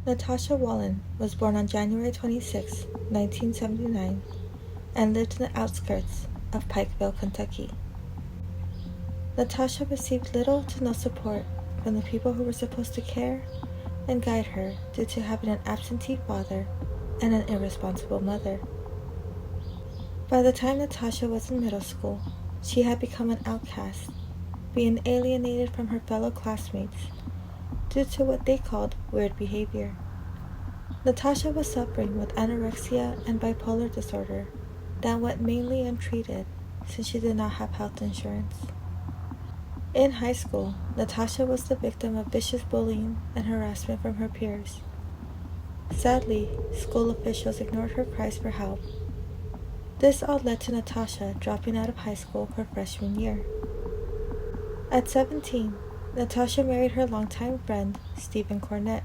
Natasha Wallen was born on January 26, 1979, and lived in the outskirts of Pikeville, Kentucky. Natasha received little to no support from the people who were supposed to care and guide her due to having an absentee father and an irresponsible mother. By the time Natasha was in middle school, she had become an outcast, being alienated from her fellow classmates due to what they called weird behavior. Natasha was suffering with anorexia and bipolar disorder that went mainly untreated since she did not have health insurance. In high school, Natasha was the victim of vicious bullying and harassment from her peers. Sadly, school officials ignored her cries for help. This all led to Natasha dropping out of high school her freshman year. At 17, Natasha married her longtime friend, Stephen Cornett.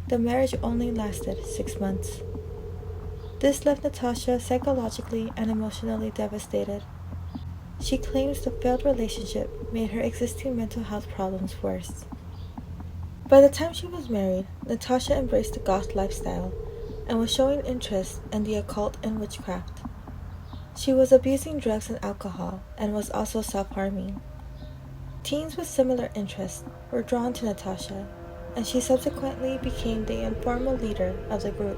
The marriage only lasted 6 months. This left Natasha psychologically and emotionally devastated. She claims the failed relationship made her existing mental health problems worse. By the time she was married, Natasha embraced the goth lifestyle and was showing interest in the occult and witchcraft. She was abusing drugs and alcohol and was also self-harming. Teens with similar interests were drawn to Natasha, and she subsequently became the informal leader of the group.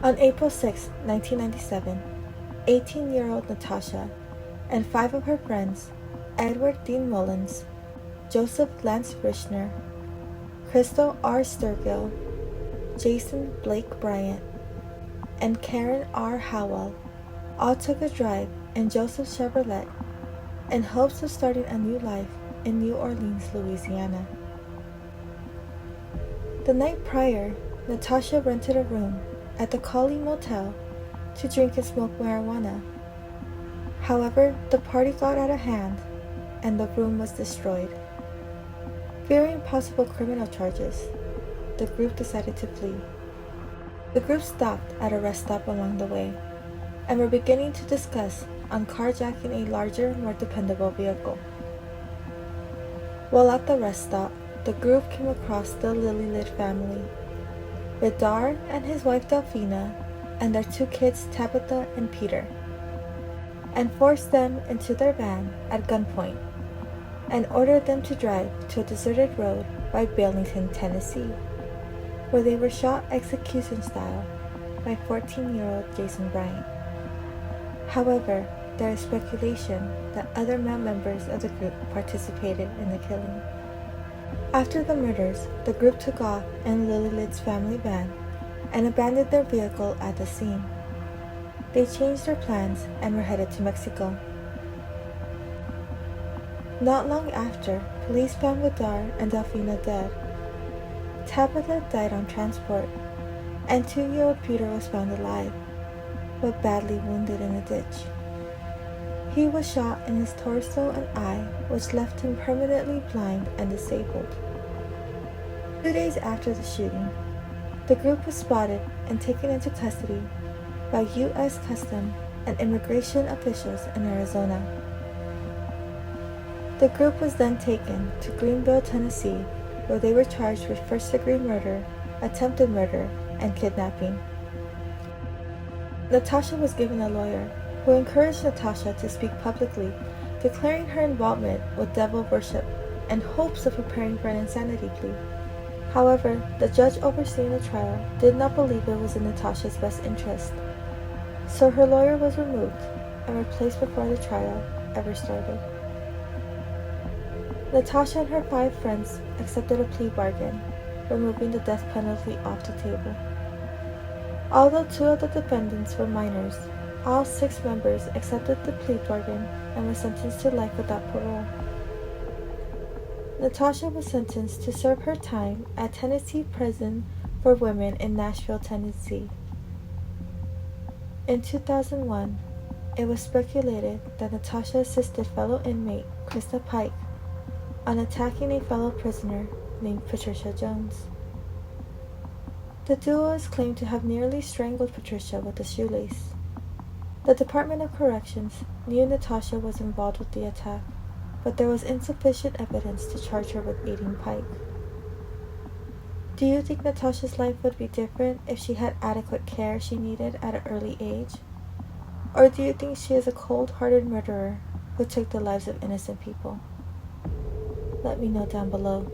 On April 6, 1997, 18-year-old Natasha and 5 of her friends, Edward Dean Mullins, Joseph Lance Richner, Crystal R. Sturgill, Jason Blake Bryant, and Karen R. Howell, all took a drive in Joseph's Chevrolet in hopes of starting a new life in New Orleans, Louisiana. The night prior, Natasha rented a room at the Collie Motel to drink and smoke marijuana. However, the party got out of hand and the room was destroyed. Fearing possible criminal charges, the group decided to flee. The group stopped at a rest stop along the way and were beginning to discuss on carjacking a larger, more dependable vehicle. While at the rest stop, the group came across the Lillelid family, Vidar and his wife Delphina, and their 2 kids Tabitha and Peter, and forced them into their van at gunpoint and ordered them to drive to a deserted road by Billington, Tennessee, where they were shot execution style by 14-year-old Jason Bryant. However, there is speculation that other male members of the group participated in the killing. After the murders, the group took off in Lillelid's family van and abandoned their vehicle at the scene. They changed their plans and were headed to Mexico. Not long after, police found Vidar and Delphina dead. Tabitha died on transport, and 2-year-old Peter was found alive, but badly wounded in a ditch. He was shot in his torso and eye, which left him permanently blind and disabled. 2 days after the shooting, the group was spotted and taken into custody by U.S. Customs and Immigration officials in Arizona. The group was then taken to Greenville, Tennessee, where they were charged with first-degree murder, attempted murder, and kidnapping. Natasha was given a lawyer who encouraged Natasha to speak publicly, declaring her involvement with devil worship and hopes of preparing for an insanity plea. However, the judge overseeing the trial did not believe it was in Natasha's best interest, so her lawyer was removed and replaced before the trial ever started. Natasha and her 5 friends accepted a plea bargain, removing the death penalty off the table. Although 2 of the defendants were minors, all 6 members accepted the plea bargain and were sentenced to life without parole. Natasha was sentenced to serve her time at Tennessee Prison for Women in Nashville, Tennessee. In 2001, it was speculated that Natasha assisted fellow inmate Krista Pike on attacking a fellow prisoner named Patricia Jones. The duo is claimed to have nearly strangled Patricia with a shoelace. The Department of Corrections knew Natasha was involved with the attack, but there was insufficient evidence to charge her with aiding Pike. Do you think Natasha's life would be different if she had adequate care she needed at an early age? Or do you think she is a cold-hearted murderer who took the lives of innocent people? Let me know down below.